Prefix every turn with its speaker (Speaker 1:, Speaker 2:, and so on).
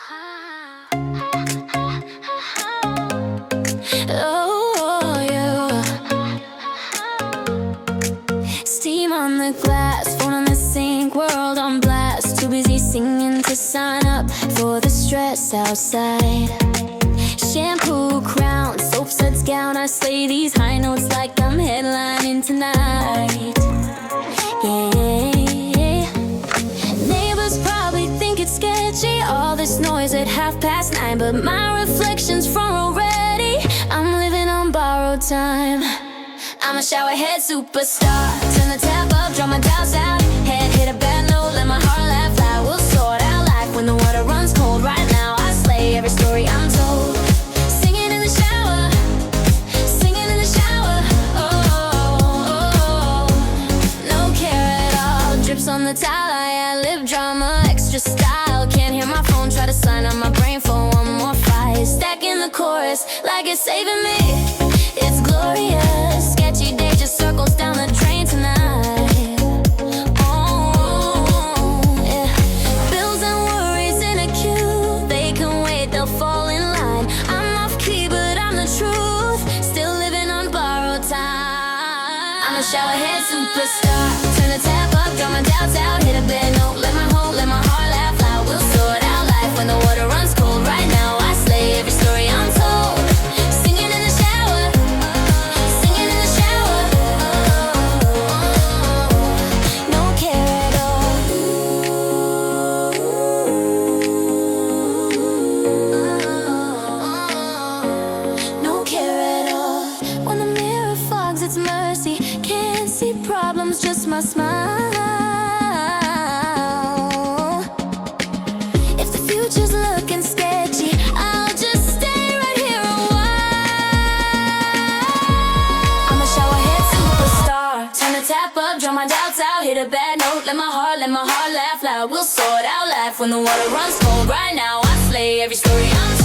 Speaker 1: Oh, yeah. Steam on the glass, phone on the sink, world on blast. Too busy singing to sign up for the stress outside. Shampoo, crown, soap, suds, gown. I slay these high notes like I'm headlining tonight. Yeah. Neighbors probably think it's sketchy, all this noise at 9:30, but my reflection's front row ready. I'm living on borrowed time. I'm a showerhead superstar. Turn the tap up, draw my doubts out. Head hit a bad note, let my heart laugh loud. We'll sort out life when the water runs cold. Right now I slay every story I'm told. Singing in the shower, singing in the shower. Oh, no care at all. Drips on the towel, I ad-lib drama, extra style. Can't hear my phone, try to sign on my brain for one more fight. Stacking the chorus like it's saving me. It's glorious. Sketchy day just circles down the drain tonight. Oh, yeah. Bills and worries in a queue. They can wait, they'll fall in line. I'm off key, but I'm the truth. Still living on borrowed time. I'm a showerhead superstar. Turn the tap up, draw my doubts out. Hit a bad note, let my heart laugh loud. We'll sort out life when the water runs cold. Right now I slay every story I'm told. Singing in the shower, singing in the shower. No care at all. No care at all. When the mirror fogs its mercy, can't see problems, just my smile. If the future's looking sketchy, I'll just stay right here a while. I'm a showerhead superstar. Turn the tap up, draw my doubts out. Hit a bad note, let my heart laugh loud. We'll sort out life when the water runs cold. Right now I slay every story I'm